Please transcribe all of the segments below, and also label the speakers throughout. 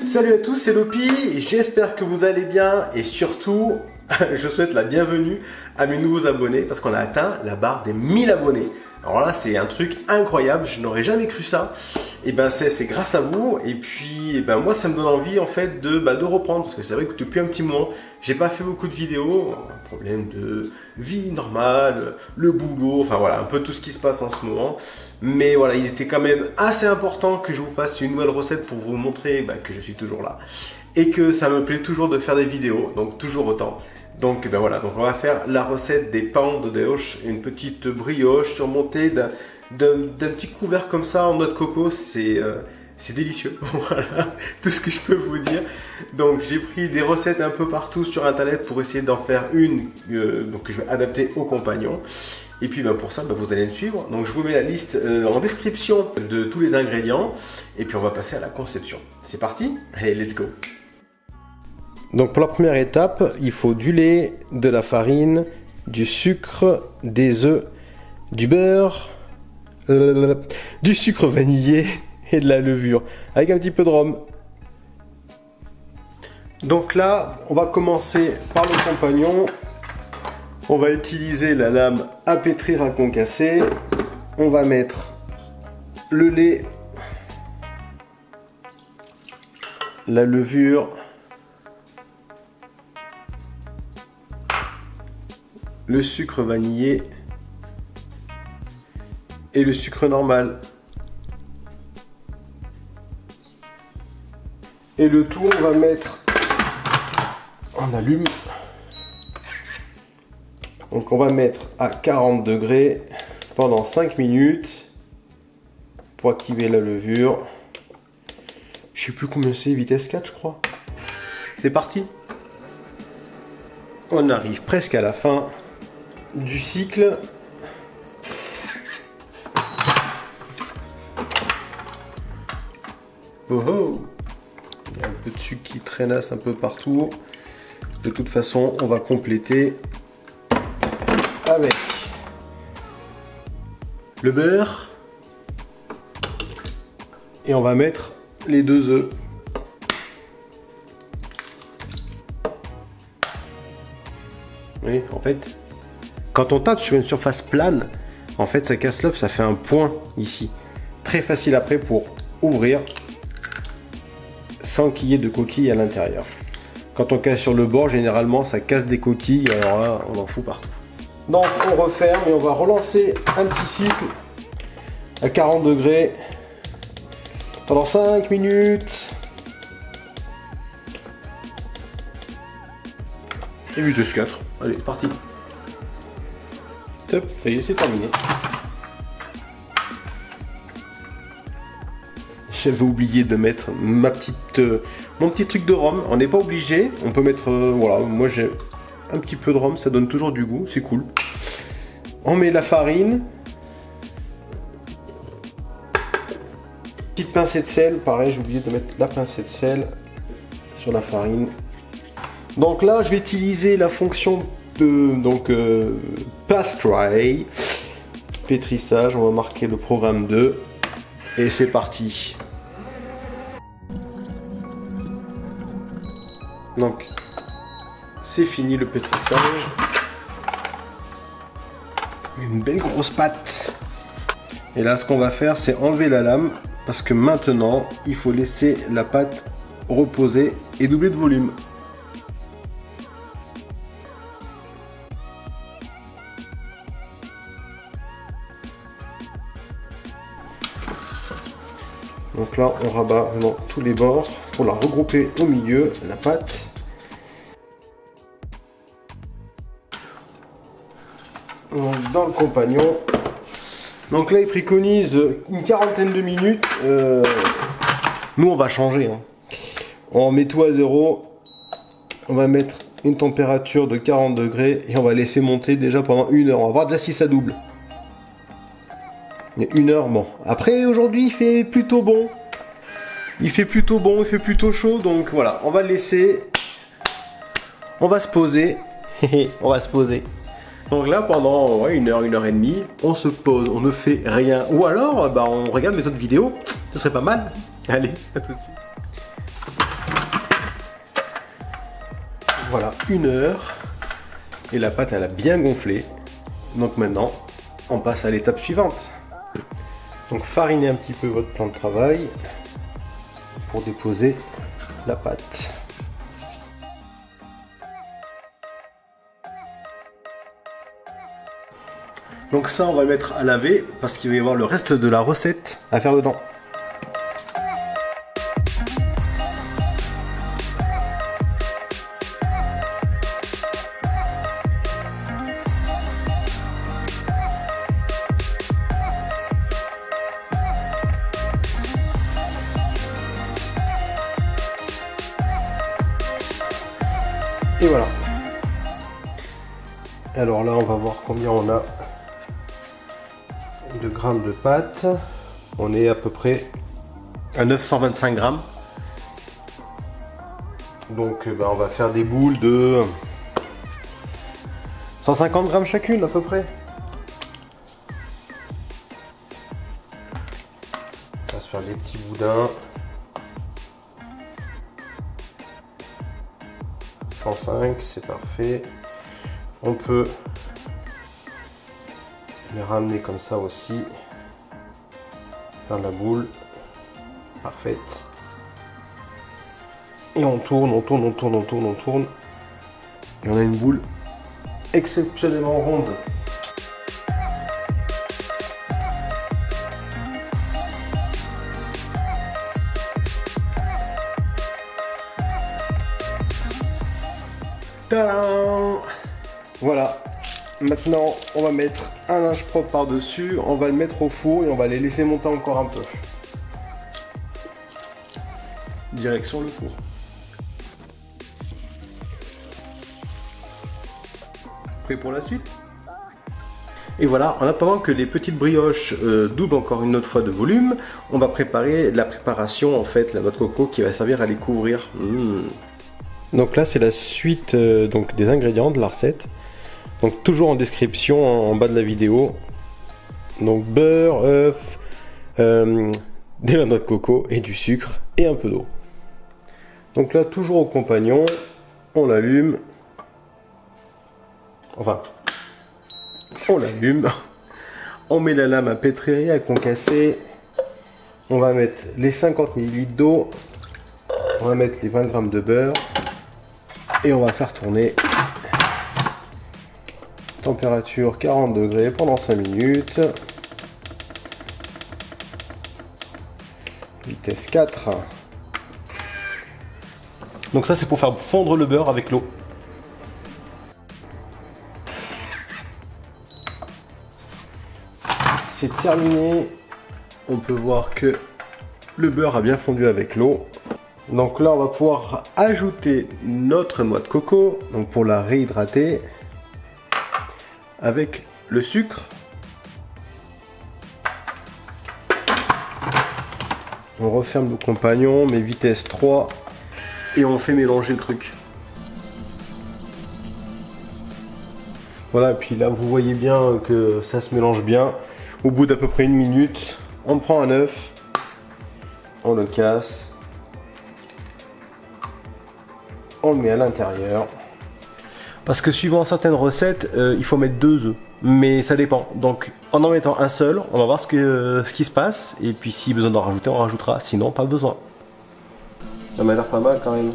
Speaker 1: Salut à tous, c'est Lopi, j'espère que vous allez bien et surtout, je souhaite la bienvenue à mes nouveaux abonnés parce qu'on a atteint la barre des 1000 abonnés. Alors là, c'est un truc incroyable, je n'aurais jamais cru ça. Et ben c'est grâce à vous et puis moi ça me donne envie en fait de reprendre parce que c'est vrai que depuis un petit moment, j'ai pas fait beaucoup de vidéos, un problème de vie normale, le boulot, enfin voilà, un peu tout ce qui se passe en ce moment. Mais voilà, il était quand même assez important que je vous fasse une nouvelle recette pour vous montrer que je suis toujours là et que ça me plaît toujours de faire des vidéos, donc toujours autant. Donc voilà, donc on va faire la recette des pão de Deus, une petite brioche surmontée d'un petit couvert comme ça en noix de coco, c'est délicieux. Voilà, tout ce que je peux vous dire. Donc j'ai pris des recettes un peu partout sur internet pour essayer d'en faire une donc que je vais adapter aux compagnons. Et puis pour ça, vous allez me suivre. Donc je vous mets la liste en description de tous les ingrédients. Et puis on va passer à la conception. C'est parti? Allez, let's go! Donc pour la première étape, il faut du lait, de la farine, du sucre, des œufs, du beurre, du sucre vanillé et de la levure, avec un petit peu de rhum. Donc là, on va commencer par le compagnon. On va utiliser la lame à pétrir à concasser. On va mettre le lait, la levure, le sucre vanillé et le sucre normal. Et le tout, on va mettre, on allume. Donc on va mettre à 40 degrés pendant 5 minutes pour activer la levure. Je sais plus combien c'est, vitesse 4 je crois. C'est parti. On arrive presque à la fin du cycle. Oh oh! Il y a un peu de sucre qui traînasse un peu partout. De toute façon, on va compléter avec le beurre. Et on va mettre les 2 œufs. Oui, en fait, quand on tape sur une surface plane, en fait, ça casse l'œuf, ça fait un point ici. Très facile après pour ouvrir sans qu'il y ait de coquilles à l'intérieur. Quand on casse sur le bord, généralement, ça casse des coquilles, alors là, on en fout partout. Donc, on referme et on va relancer un petit cycle à 40 degrés pendant 5 minutes. Et vitesse 4. Allez, parti. Top, ça y est, c'est terminé. J'avais oublié de mettre mon petit truc de rhum. On n'est pas obligé. On peut mettre, voilà, moi j'ai un petit peu de rhum, ça donne toujours du goût, c'est cool. On met la farine. Petite pincée de sel, pareil, j'ai oublié de mettre la pincée de sel sur la farine. Donc là, je vais utiliser la fonction de Pastry, pétrissage. On va marquer le programme 2 et c'est parti. Donc, c'est fini le pétrissage. Une belle grosse pâte. Et là, ce qu'on va faire, c'est enlever la lame parce que maintenant, il faut laisser la pâte reposer et doubler de volume. Donc là, on rabat vraiment tous les bords pour la regrouper au milieu, la pâte. Dans le compagnon. Donc là, il préconise une quarantaine de minutes. Nous, on va changer. On met tout à 0. On va mettre une température de 40 degrés et on va laisser monter déjà pendant 1 heure. On va voir déjà si ça double. Mais 1 heure, bon. Après, aujourd'hui, il fait plutôt bon. Il fait plutôt bon, il fait plutôt chaud. Donc voilà, on va le laisser. On va se poser. On va se poser. Donc là, pendant 1 heure, 1 heure et demie, on se pose, on ne fait rien. Ou alors, on regarde mes autres vidéos. Ce serait pas mal. Allez, à tout de suite. Voilà, 1 heure. Et la pâte, elle a bien gonflé. Donc maintenant, on passe à l'étape suivante. Donc farinez un petit peu votre plan de travail pour déposer la pâte. Donc ça, on va le mettre à laver parce qu'il va y avoir le reste de la recette à faire dedans. Et voilà. Alors là, on va voir combien on a de grammes de pâte. On est à peu près à 925 grammes. Donc on va faire des boules de 150 grammes chacune à peu près. On va se faire des petits boudins. 105, c'est parfait. On peut les ramener comme ça aussi. Faire la boule. Parfaite. Et on tourne, on tourne, on tourne, on tourne, on tourne. Et on a une boule exceptionnellement ronde. Tadam! Voilà. Maintenant, on va mettre un linge propre par-dessus. On va le mettre au four et on va les laisser monter encore un peu. Direction le four. Prêt pour la suite? Et voilà, en attendant que les petites brioches doublent encore une autre fois de volume, on va préparer la préparation, en fait, la noix de coco qui va servir à les couvrir. Donc là, c'est la suite donc des ingrédients de la recette. Donc toujours en description en bas de la vidéo. Donc beurre, œuf, de la noix de coco et du sucre et un peu d'eau. Donc là, toujours au compagnon, on l'allume. Enfin, on l'allume. On met la lame à pétrir, à concasser. On va mettre les 50 ml d'eau. On va mettre les 20 g de beurre. Et on va faire tourner. Température 40 degrés pendant 5 minutes. Vitesse 4. Donc ça, c'est pour faire fondre le beurre avec l'eau. C'est terminé. On peut voir que le beurre a bien fondu avec l'eau. Donc là, on va pouvoir ajouter notre noix de coco, donc pour la réhydrater, avec le sucre. On referme le compagnon, mais vitesse 3, et on fait mélanger le truc. Voilà, et puis là, vous voyez bien que ça se mélange bien. Au bout d'à peu près 1 minute, on prend un œuf, on le casse. On le met à l'intérieur. Parce que suivant certaines recettes, il faut mettre 2 œufs. Mais ça dépend. Donc en mettant un seul, on va voir ce qui se passe. Et puis si besoin d'en rajouter, on rajoutera. Sinon, pas besoin. Ça m'a l'air pas mal quand même.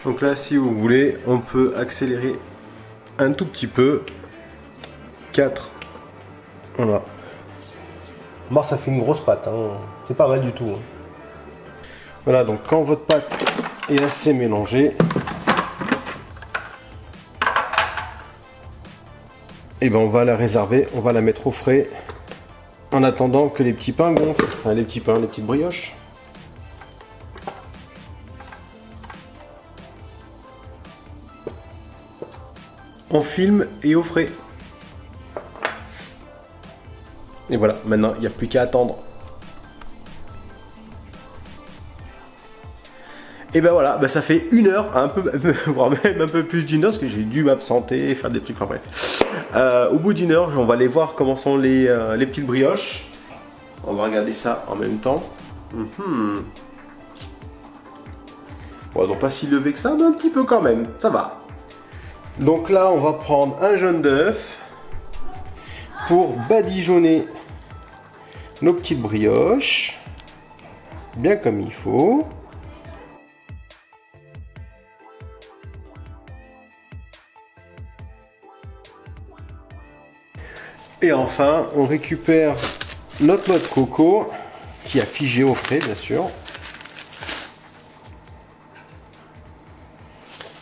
Speaker 1: Donc là, si vous voulez, on peut accélérer un tout petit peu. 4. Voilà. Bon, ça fait une grosse pâte. Hein. C'est pas mal du tout. Hein. Voilà, donc quand votre pâte est assez mélangée, et ben on va la réserver, on va la mettre au frais en attendant que les petits pains gonflent, enfin les petits pains, les petites brioches. On filme et au frais. Et voilà, maintenant il n'y a plus qu'à attendre. Et ben voilà, ben ça fait 1 heure, voire même un peu plus d'1 heure, parce que j'ai dû m'absenter, faire des trucs, enfin bref. Au bout d'1 heure, on va aller voir comment sont les petites brioches. On va regarder ça en même temps. Bon, ils n'ont pas si levé que ça, mais un petit peu quand même, ça va. Donc là, on va prendre un jaune d'œuf pour badigeonner nos petites brioches, bien comme il faut. Et enfin, on récupère notre noix de coco, qui a figé au frais, bien sûr.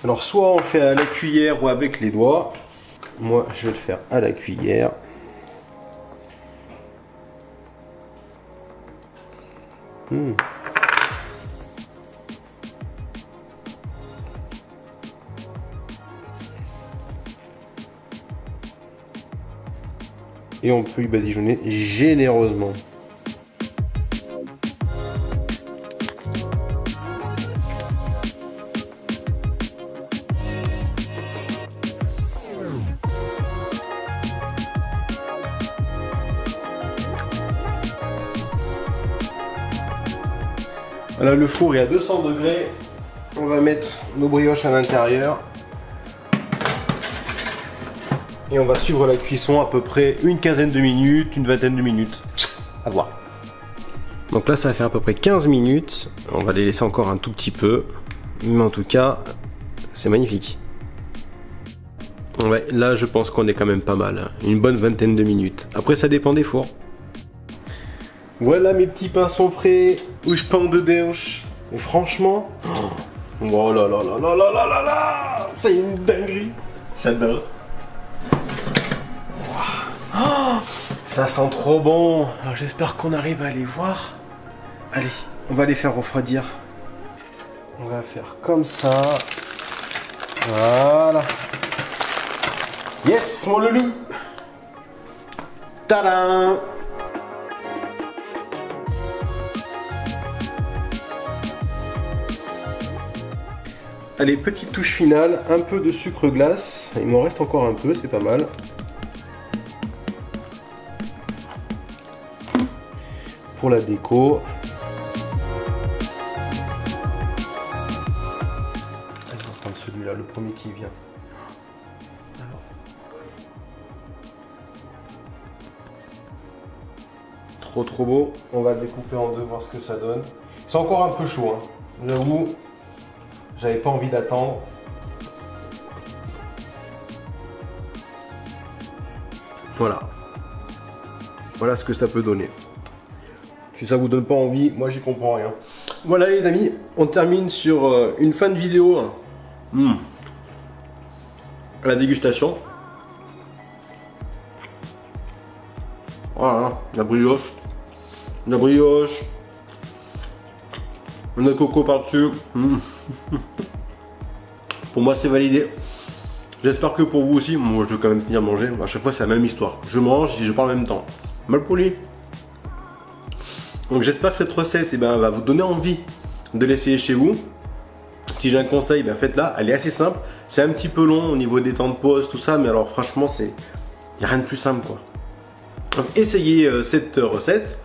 Speaker 1: Alors, soit on fait à la cuillère ou avec les doigts. Moi, je vais le faire à la cuillère. Et on peut y badigeonner généreusement. Voilà, le four est à 200 degrés. On va mettre nos brioches à l'intérieur. Et on va suivre la cuisson à peu près une quinzaine de minutes, une vingtaine de minutes. À voir. Donc là, ça va faire à peu près 15 minutes. On va les laisser encore un tout petit peu. Mais en tout cas, c'est magnifique. Ouais, là, je pense qu'on est quand même pas mal. Une bonne vingtaine de minutes. Après, ça dépend des fours. Voilà, mes petits pains sont prêts. Ouche pão de Deus. Et franchement, oh là là là là là là là là, c'est une dinguerie. J'adore. Oh, ça sent trop bon. Alors j'espère qu'on arrive à les voir. Allez, on va les faire refroidir. On va faire comme ça. Voilà. Yes, mon loulou. Tadam. Allez, petite touche finale, un peu de sucre glace. Il m'en reste encore un peu, c'est pas mal. Pour la déco. Allez, on va prendre celui-là, le premier qui vient. Alors. Trop beau. On va le découper en deux, voir ce que ça donne. C'est encore un peu chaud, hein. J'avoue. J'avais pas envie d'attendre. Voilà. Voilà ce que ça peut donner. Si ça vous donne pas envie, moi j'y comprends rien. Voilà les amis, on termine sur une fin de vidéo. À la dégustation. Voilà, la brioche. La brioche. Le coco par-dessus. Pour moi c'est validé. J'espère que pour vous aussi. Moi je vais quand même finir de manger. À chaque fois c'est la même histoire. Je mange et je parle en même temps. Mal poli. Donc j'espère que cette recette va vous donner envie de l'essayer chez vous. Si j'ai un conseil, faites-la. Elle est assez simple. C'est un petit peu long au niveau des temps de pause, tout ça. Mais alors franchement, il n'y a rien de plus simple quoi. Donc essayez cette recette.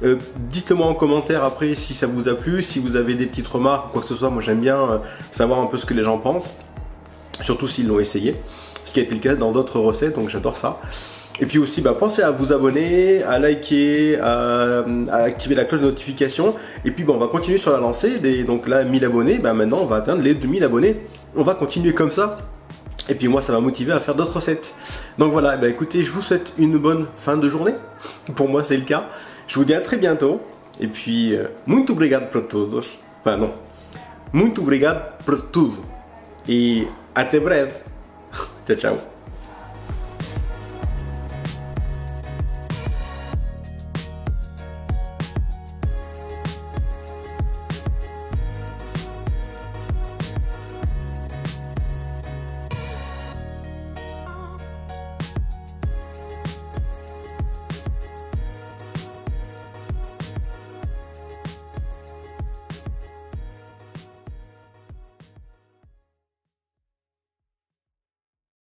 Speaker 1: Dites-le moi en commentaire après si ça vous a plu, si vous avez des petites remarques ou quoi que ce soit. Moi j'aime bien savoir un peu ce que les gens pensent, surtout s'ils l'ont essayé, ce qui a été le cas dans d'autres recettes, donc j'adore ça. Et puis aussi pensez à vous abonner, à liker, à activer la cloche de notification. Et puis on va continuer sur la lancée, donc là 1000 abonnés, maintenant on va atteindre les 2000 abonnés. On va continuer comme ça. Et puis moi ça va motiver à faire d'autres recettes. Donc voilà, écoutez, je vous souhaite une bonne fin de journée. Pour moi c'est le cas. Je vous dis à très bientôt. Et puis, muito obrigado por todos. Enfin non. Muito obrigado por tudo. Et até breve. Ciao, ciao.